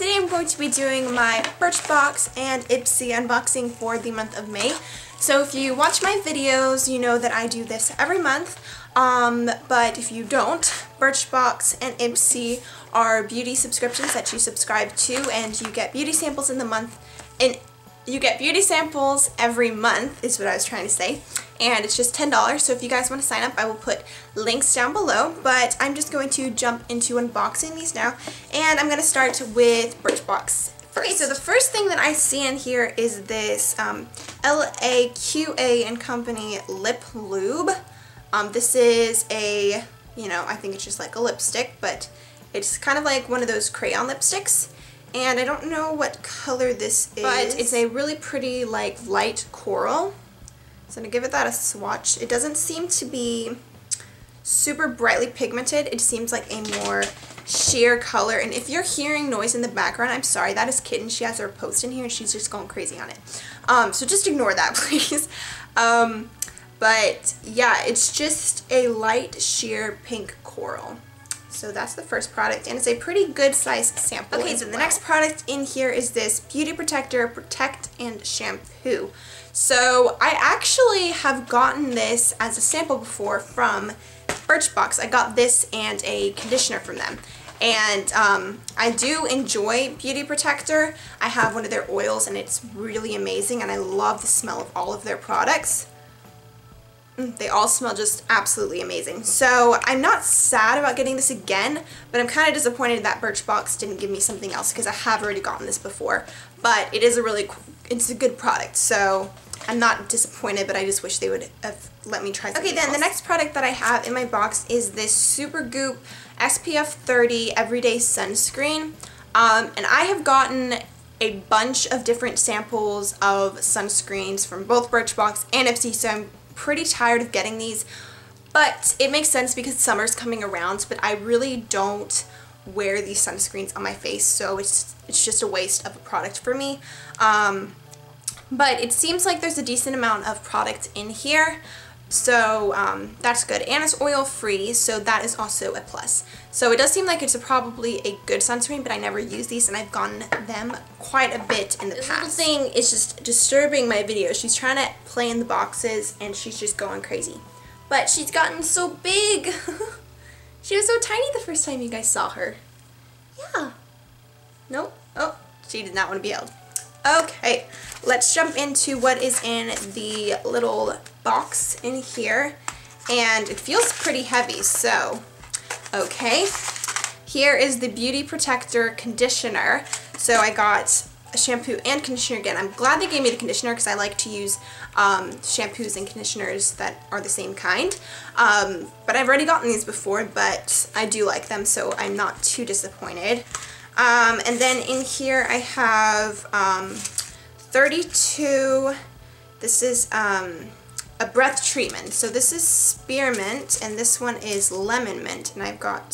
today I'm going to be doing my Birchbox and Ipsy unboxing for the month of May. So if you watch my videos, you know that I do this every month, but if you don't, Birchbox and Ipsy are beauty subscriptions that you subscribe to, and you get beauty samples in the month, and you get beauty samples every month is what I was trying to say, and it's just $10. So if you guys want to sign up, I will put links down below, but I'm just going to jump into unboxing these now, and I'm going to start with Birchbox first. Okay, so the first thing that I see in here is this LAQA & Company lip lube. This is a, I think it's just like a lipstick, but it's kind of like one of those crayon lipsticks. And I don't know what color this is, but it's a really pretty, like, light coral. So I'm going to give it that a swatch. It doesn't seem to be super brightly pigmented. It seems like a more sheer color. And if you're hearing noise in the background, I'm sorry. That is Kitten. She has her post in here and she's just going crazy on it. So just ignore that, please. But yeah, it's just a light sheer pink coral. So that's the first product, and it's a pretty good size sample. Okay, so the next product in here is this Beauty Protector Protect and Shampoo. So I actually have gotten this as a sample before from Birchbox. I got this and a conditioner from them. And I do enjoy Beauty Protector. I have one of their oils and it's really amazing, and I love the smell of all of their products. They all smell just absolutely amazing. So I'm not sad about getting this again, but I'm kind of disappointed that Birchbox didn't give me something else because I have already gotten this before. But it is it's a good product, so I'm not disappointed, but I just wish they would have let me try something else. The next product that I have in my box is this Supergoop SPF 30 Everyday Sunscreen. And I have gotten a bunch of different samples of sunscreens from both Birchbox and Ipsy, so I'm pretty tired of getting these, but it makes sense because summer's coming around, but I really don't wear these sunscreens on my face, so it's just a waste of a product for me. But it seems like there's a decent amount of product in here, so that's good, and it's oil free, so that is also a plus. So it does seem like it's probably a good sunscreen, but I never use these, and I've gotten them quite a bit in the past. This little thing is just disturbing my video. She's trying to play in the boxes, and she's just going crazy. But she's gotten so big. She was so tiny the first time you guys saw her. Yeah. Nope. Oh, she did not want to be held. Okay, let's jump into what is in the little box in here, and it feels pretty heavy, so okay. Here is the Beauty Protector Conditioner. So I got a shampoo and conditioner again. I'm glad they gave me the conditioner because I like to use shampoos and conditioners that are the same kind. But I've already gotten these before, but I do like them, so I'm not too disappointed. And then in here I have 32, this is a breath treatment. So this is spearmint and this one is lemon mint, and I've got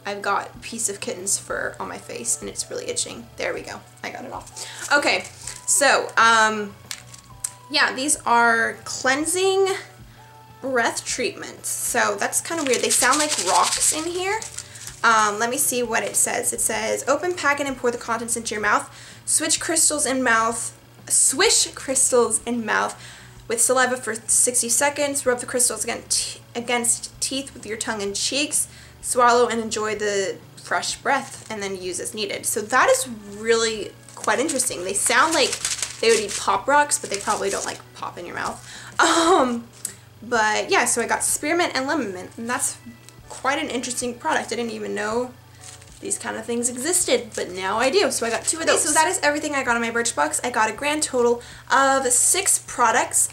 a piece of kitten's fur on my face and it's really itching. There we go, I got it off. Okay, so yeah, these are cleansing breath treatments. So that's kind of weird. They sound like rocks in here. Let me see what it says. It says, open packet and pour the contents into your mouth. Swish crystals in mouth with saliva for 60 seconds. Rub the crystals against teeth with your tongue and cheeks. Swallow and enjoy the fresh breath, and then use as needed. So that is really quite interesting. They sound like they would be pop rocks, but they probably don't like pop in your mouth. But yeah, so I got spearmint and lemon mint, and that's quite an interesting product. I didn't even know these kind of things existed, but now I do. So I got 2 of those. So that is everything I got in my Birchbox. I got a grand total of 6 products.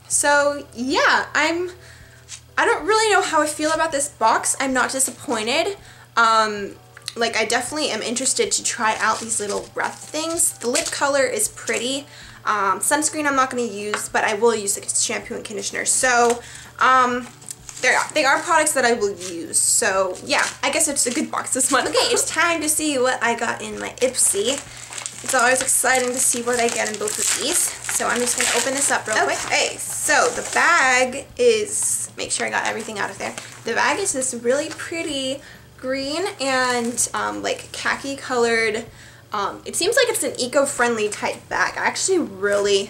So yeah, I don't really know how I feel about this box. I'm not disappointed. Like, I definitely am interested to try out these little breath things. The lip color is pretty. Sunscreen I'm not going to use, but I will use the shampoo and conditioner. So they are products that I will use. So yeah, I guess it's a good box this month. Okay, it's time to see what I got in my Ipsy. It's always exciting to see what I get in both of these. So I'm just going to open this up real quick. Okay, so the bag is, make sure I got everything out of there. The bag is this really pretty green and like khaki colored. It seems like it's an eco-friendly type bag. I actually really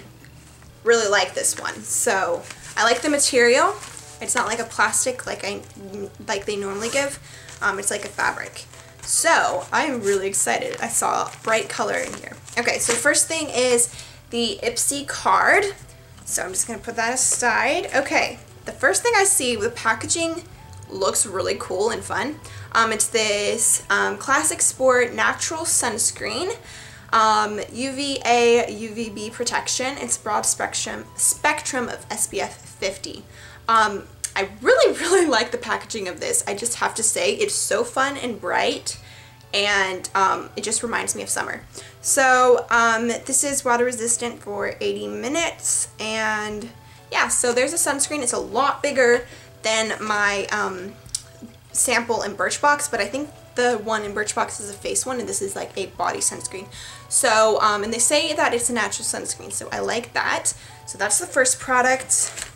like this one. So I like the material. It's not like a plastic like they normally give. It's like a fabric. So I'm really excited. I saw bright color in here. Okay, so first thing is the Ipsy card. So I'm just gonna put that aside. Okay, the first thing I see, the packaging looks really cool and fun. It's this classic sport natural sunscreen, UVA, UVB protection. It's broad spectrum of SPF 50. I really like the packaging of this. I just have to say it's so fun and bright, and it just reminds me of summer. So this is water resistant for 80 minutes, and yeah, so there's a sunscreen. It's a lot bigger than my sample in Birchbox, but I think the one in Birchbox is a face one and this is like a body sunscreen. So and they say that it's a natural sunscreen, so I like that. So that's the first product.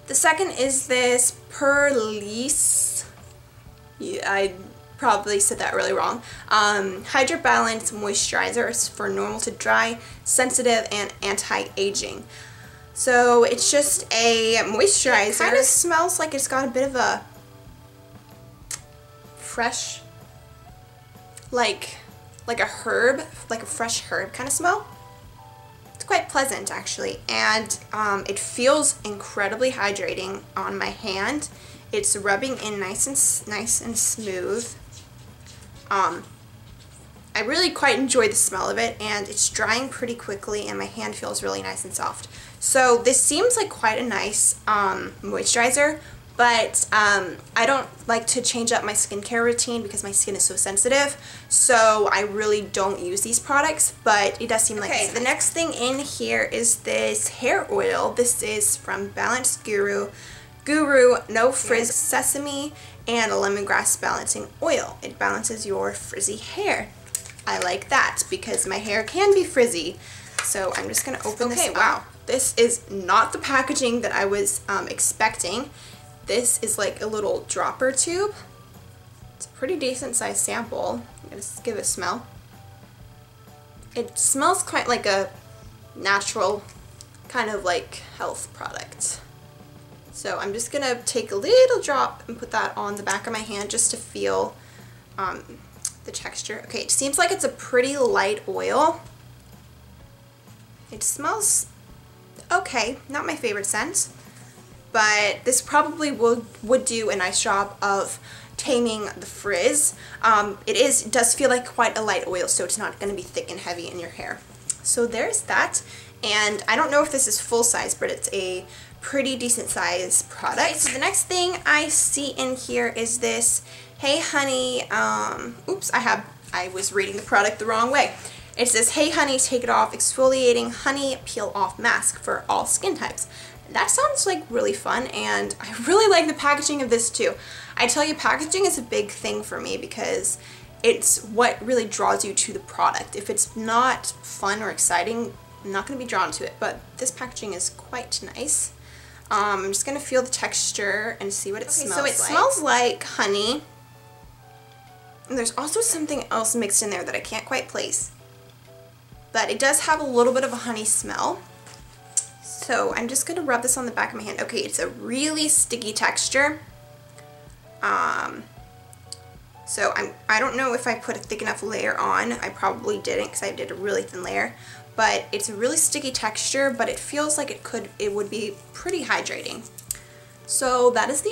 The second is this Perlice. Yeah, I probably said that really wrong. Hydra Balance Moisturizer. It's for normal to dry, sensitive, and anti-aging. So it's just a moisturizer. It kind of smells like it's got a bit of a fresh, like a herb, like a fresh herb kind of smell. It's quite pleasant actually, and it feels incredibly hydrating on my hand. It's rubbing in nice and smooth. I really quite enjoy the smell of it, and it's drying pretty quickly, and my hand feels really nice and soft. So this seems like quite a nice moisturizer, but I don't like to change up my skincare routine because my skin is so sensitive, so I really don't use these products, but it does seem like it's nice. The next thing in here is this hair oil. This is from Balance Guru No Frizz Sesame and Lemongrass Balancing Oil. It balances your frizzy hair. I like that because my hair can be frizzy. So I'm just going to open this up. Wow. This is not the packaging that I was expecting. This is like a little dropper tube. It's a pretty decent sized sample. I'm going to give it a smell. It smells quite like a natural kind of like health product. So I'm just going to take a little drop and put that on the back of my hand just to feel the texture. Okay, it seems like it's a pretty light oil. It smells okay, not my favorite scent, but this probably would do a nice job of taming the frizz. It does feel like quite a light oil, so it's not going to be thick and heavy in your hair. So there's that, and I don't know if this is full size, but it's a pretty decent size product. Okay, so the next thing I see in here is this Hey Honey, oops, I was reading the product the wrong way. It says, Hey Honey, Take It Off Exfoliating Honey Peel Off Mask for all skin types. That sounds like really fun, and I really like the packaging of this too. I tell you, packaging is a big thing for me because it's what really draws you to the product. If it's not fun or exciting, I'm not going to be drawn to it, but this packaging is quite nice. I'm just going to feel the texture and see what it smells like. So it smells like honey, and there's also something else mixed in there that I can't quite place. But it does have a little bit of a honey smell. So I'm just going to rub this on the back of my hand. Okay, it's a really sticky texture. So I don't know if I put a thick enough layer on. I probably didn't because I did a really thin layer. But it's a really sticky texture, but it feels like it would be pretty hydrating. So that is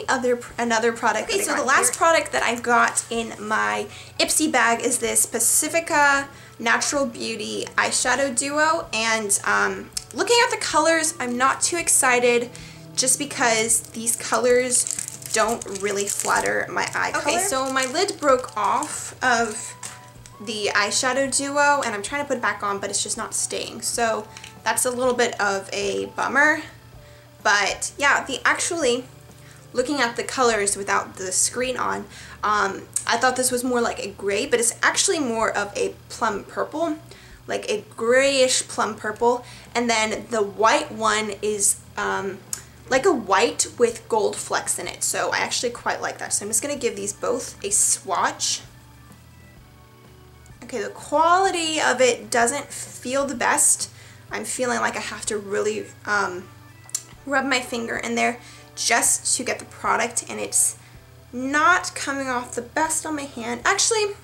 another product. Okay, so the last product that I've got in my Ipsy bag is this Pacifica Natural Beauty Eyeshadow Duo, and looking at the colors, I'm not too excited just because these colors don't really flatter my eye color. Okay, so my lid broke off of the eyeshadow duo, and I'm trying to put it back on, but it's just not staying. So that's a little bit of a bummer. But yeah, actually, looking at the colors without the screen on, I thought this was more like a gray, but it's actually more of a plum purple, like a grayish plum purple. And then the white one is like a white with gold flecks in it. So I actually quite like that. So I'm just going to give these both a swatch. Okay, the quality of it doesn't feel the best. I'm feeling like I have to really rub my finger in there just to get the product, and it's not coming off the best on my hand. Actually,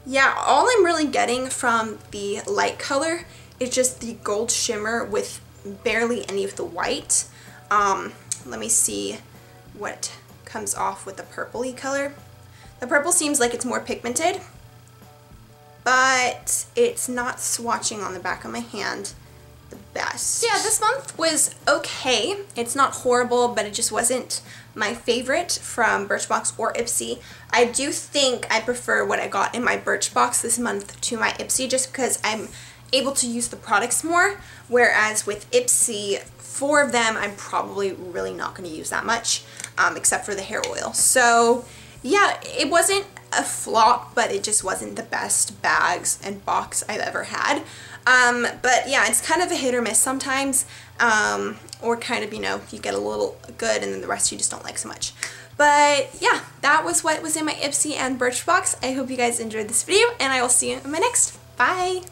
yeah, all I'm really getting from the light color is just the gold shimmer with barely any of the white. Let me see what comes off with the purpley color. The purple seems like it's more pigmented, but it's not swatching on the back of my hand the best. Yeah, this month was okay. It's not horrible, but it just wasn't my favorite from Birchbox or Ipsy. I do think I prefer what I got in my Birchbox this month to my Ipsy, just because I'm able to use the products more, whereas with Ipsy, 4 of them I'm probably really not going to use that much, except for the hair oil. So yeah, it wasn't a flop, but it just wasn't the best bags and box I've ever had. But yeah, it's kind of a hit or miss sometimes, or kind of, you know, you get a little good and then the rest you just don't like so much. But yeah, that was what was in my Ipsy and Birchbox. I hope you guys enjoyed this video, and I will see you in my next. Bye!